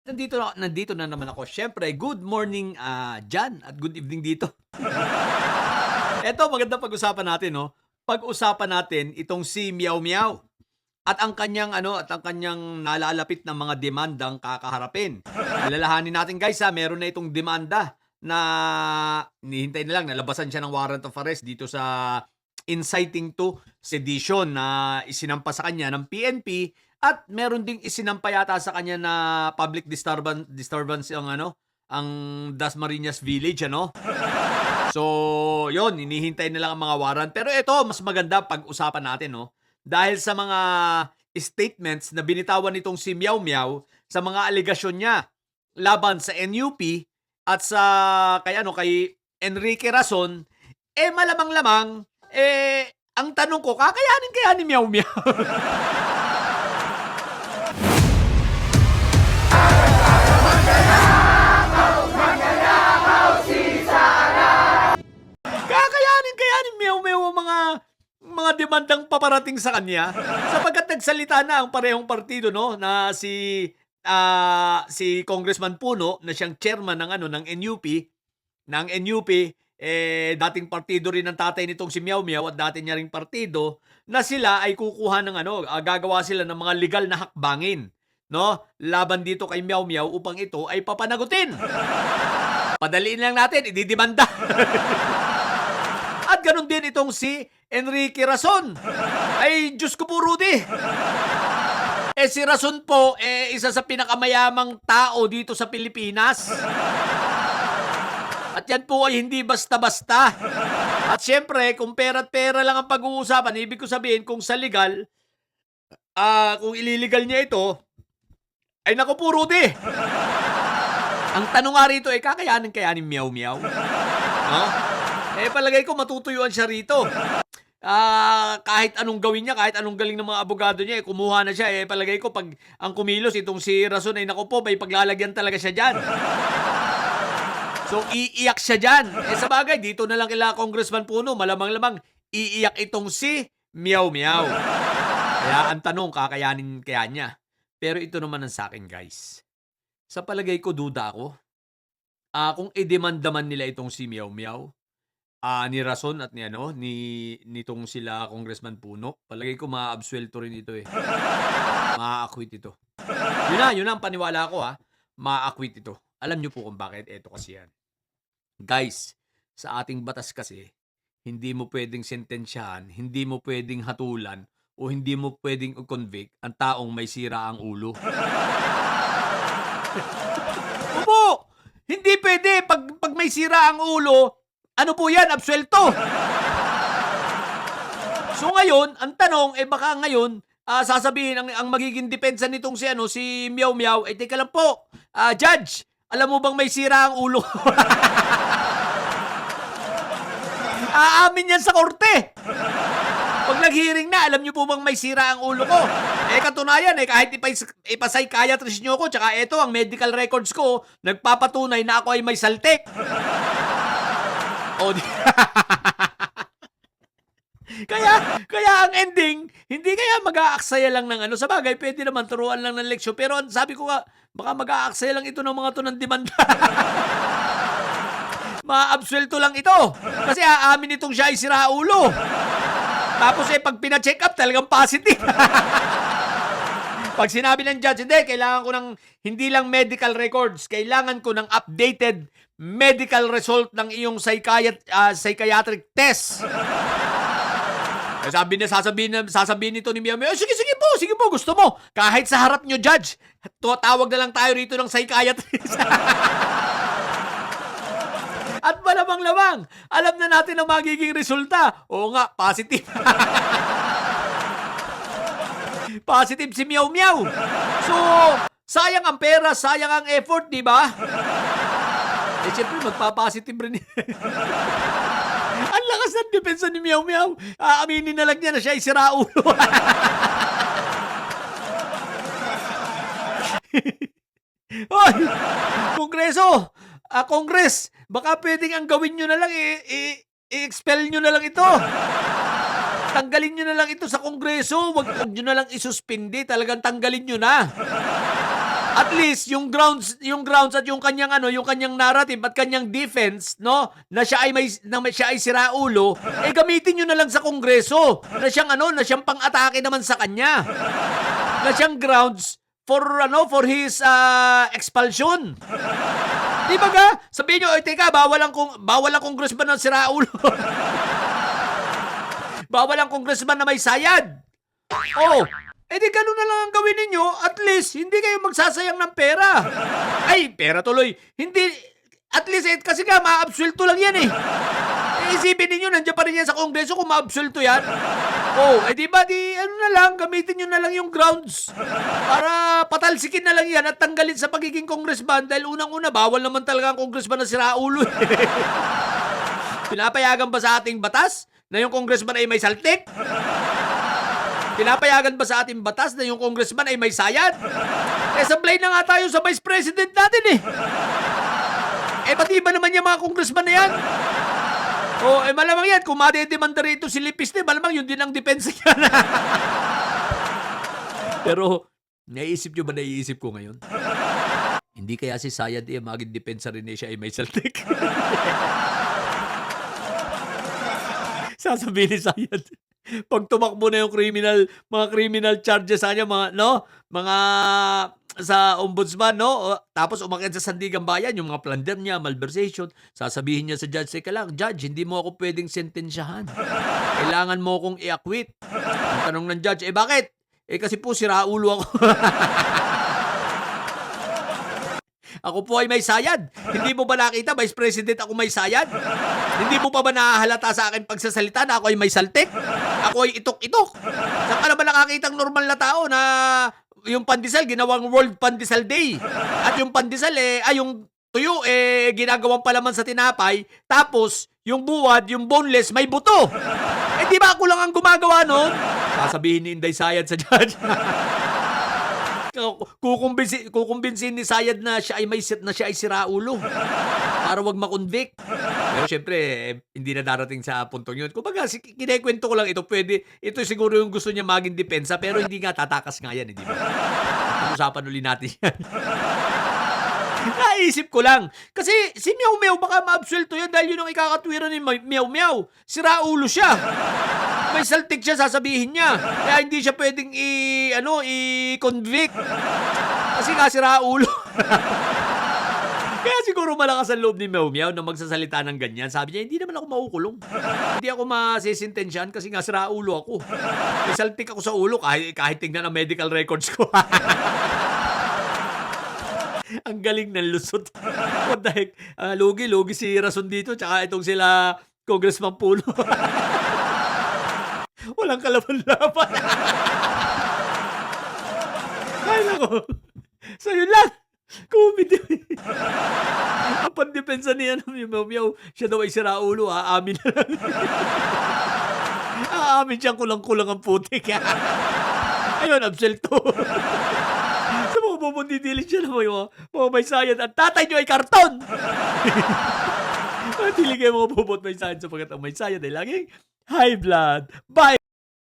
Nandito na naman ako. Siyempre, good morning, Jan, at good evening dito. Eto, magandang pag-usapan natin, no? Pag-usapan natin itong si Meow Meow at ang kanyang nalalapit na mga demandang kakaharapin. Alalahanin natin, guys, meron na itong demanda na hinihintay na lang, nalabasan siya ng warrant of arrest dito sa inciting to sedition na isinampa sa kanya ng PNP at meron ding isinampa yata sa kanya na public disturbance ang Dasmariñas Village, ano? So, yon, hinihintay na lang ang mga warrant. Pero ito, mas maganda pag-usapan natin, no? Dahil sa mga statements na binitawan nitong si Meow Meow sa mga alegasyon niya laban sa NUP at sa kay Enrique Rason, malamang-lamang, ang tanong ko, kakayanin kaya ni Meow Meow? Kakayanin kaya ni Meow Meow ang mga demandang paparating sa kanya? Sapagkat nagsalita na ang parehong partido, no, na si Congressman Puno na siyang chairman ng NUP, dating partido rin ng tatay nitong si Meow Meow at dati niya ring partido, na sila ay kukuha ng gagawa sila ng mga legal na hakbangin, no, laban dito kay Meow Meow upang ito ay papanagutin. Padaliin lang natin, ididimanda. At ganun din itong si Enrique Rason. Ay, Diyos ko po, Rudy. Si Rason po, isa sa pinakamayamang tao dito sa Pilipinas. At yan po ay hindi basta-basta. At syempre, kung pera at pera lang ang pag-uusapan, ibig ko sabihin, kung sa legal, kung ililigal niya ito, ay naku po, Rudy. Ang tanong nga rito, kakayanin kaya ni Meow Meow? No? Palagay ko matutuyuan siya rito. Kahit anong gawin niya, kahit anong galing ng mga abogado niya, kumuha na siya. Palagay ko pag ang kumilos itong si Rason, naku po, may paglalagyan talaga siya dyan. So, iiyak siya dyan. Sa bagay, dito na lang kila Congressman Puno, malamang-lamang iiyak itong si Meow Meow. Kaya ang tanong, kakayanin kaya niya? Pero ito naman ang sa akin, guys. Sa palagay ko, duda ako. Kung i-demanda man nila itong si Meow Meow, ni Rason at nitong sila Congressman Puno, palagay ko maaabsuelto rin ito maa-acquit ito. Yun na ang paniwala ko maa-acquit ito. Alam niyo po kung bakit? Ito kasi yan. Guys, sa ating batas kasi, hindi mo pwedeng sentensyahan, hindi mo pwedeng hatulan, o hindi mo pwedeng i-convict ang taong may sira ang ulo. Opo! Hindi pwede. Pag may sira ang ulo, ano po yan? Absuelto. So ngayon, ang tanong, baka ngayon, sasabihin, ang magiging depensa nitong si Meow Meow, teka lang po, Judge, alam mo bang may sira ang ulo? Aamin yan sa korte. Pag nag-hearing na, alam niyo po bang may sira ang ulo ko? Katunayan, kahit ipasaykayatrist niyo ko, tsaka ang medical records ko, nagpapatunay na ako ay may saltik. Kaya ang ending, hindi kaya mag-aaksaya lang ng sa bagay, pwede naman turuan lang ng leksyon. Pero sabi ko nga, baka mag-aaksaya lang ito ng mga to ng demanda. Maabsuelto lang ito. Kasi aamin itong siya ay sira ulo. Tapos pag pina-check up, talagang positive. Pag sinabi ng judge, kailangan ko ng hindi lang medical records, kailangan ko ng updated medical result ng iyong psychiatric test. Sasabihin nito ni Meow Meow, sige po, gusto mo. Kahit sa harap nyo, judge, tawag na lang tayo rito ng psychiatrist. At malamang-lamang, alam na natin ang magiging resulta. Oo nga, positive. Positive si Meow Meow. So, sayang ang pera, sayang ang effort, di ba? Siyempre, magpa-positive rin. Ang lakas ng depensa ni Meow Meow. Aaminin na lang niya na siya ay sira ulo. Hoy! Kongreso! Congress! Baka pwedeng ang gawin nyo na lang, i-expel nyo na lang ito. Tanggalin nyo na lang ito sa Kongreso. Wag nyo na lang isuspindi. Talagang tanggalin nyo na. At least yung grounds at yung kanyang ano, yung kanyang narrative at kanyang defense, no, na siya ay siraulo, eh gamitin niyo na lang sa Kongreso. Na siyang ano, na siyang pang-atake naman sa kanya. Na siyang grounds for his expulsion. Di ba ga? Sabihin niyo, teka, bawal ang congressman ng siraulo. Bawal ang congressman na may sayad. Oh, di ganun na lang ang gawin ninyo. At least, hindi kayo magsasayang ng pera. Ay, pera tuloy. Hindi, at least, kasi nga, maabsulto lang yan eh. Isipin ninyo, nandiyan pa rin yan sa Kongreso kung maabsulto yan. Oh, di ba, ano na lang, gamitin nyo na lang yung grounds. Para patalsikin na lang yan at tanggalin sa pagiging congressman dahil unang-una, bawal naman talaga ang congressman na siraulo. Pinapayagan ba sa ating batas na yung congressman ay may saltik? Pinapayagan ba sa ating batas na yung congressman ay may sayad? Sablay na nga tayo sa vice president natin eh. Pati ba naman yung mga congressman na yan? Malamang yan, kung madedemanda rito si Lipiste, malamang yun din ang depensa niya. Pero, naiisip ko ngayon? Hindi kaya si Sayad maging depensa rin siya ay may saltik. Sasabihin ni Sayad, pag tumakbo na yung mga criminal charges sa kanya, mga sa ombudsman, no? Tapos umakyat sa Sandigan Bayan, yung mga plunder niya, malversation, sasabihin niya sa judge, teka lang, judge, hindi mo ako pwedeng sentensyahan. Kailangan mo akong i-acquit. Ang tanong ng judge, bakit? Kasi po siraulo ako. Ako po ay may sayad. Hindi mo ba nakita, Vice President, ako may sayad? Hindi mo pa ba nahahalata sa akin pagsasalita na ako ay may saltik? Ako ay itok-itok. Saan ka na ba nakakita ng normal na tao na yung pandesal, ginawang World Pandesal Day? At yung pandesal, yung tuyo, ginagawang palaman sa tinapay. Tapos, yung buwad, yung boneless, may buto. Di ba ako lang ang gumagawa nun? Sasabihin ni Inday Sayad sa judge. Kukumbinsin ni Sayad na siya ay siraulo para wag makonvict. Pero syempre, hindi na darating sa puntong yun. Kumbaga, kinekwento ko lang ito. Ito siguro yung gusto niya maging depensa, pero hindi nga, tatakas nga yan, di ba? Usapan uli natin yan. Naisip ko lang. Kasi si Meow Meow baka maabsuelto yan dahil yun ang ikakatwiran ni Meow Meow. Siraulo siya. May saltik siya, sasabihin niya. Kaya hindi siya pwedeng i-convict. Kasi nga siraulo. Kaya siguro malakas ang loob ni Meow Meow na magsasalita ng ganyan. Sabi niya, hindi naman ako makukulong. Hindi ako masisintensyahan kasi nga siraulo ako. May saltik ako sa ulo kahit tingnan ang medical records ko. Ang galing ng lusot. What the heck? Lugi si Rason dito. Tsaka itong sila Congressman Pulo. Walang kalaban-laban. Ay, nako. So, yun lang. Comedy. Ang pandepensa niya ng Meow, siya daw ay siraulo, aamin na lang. Aamin siyang kulang-kulang ang putik. Ayun, abselto. Sa mga bubundidilin siya na mga may sayad at tatay niyo ay karton. Matili kayo mga bubot may sayad sapagkat ang may sayad ay laging high blood. Bye!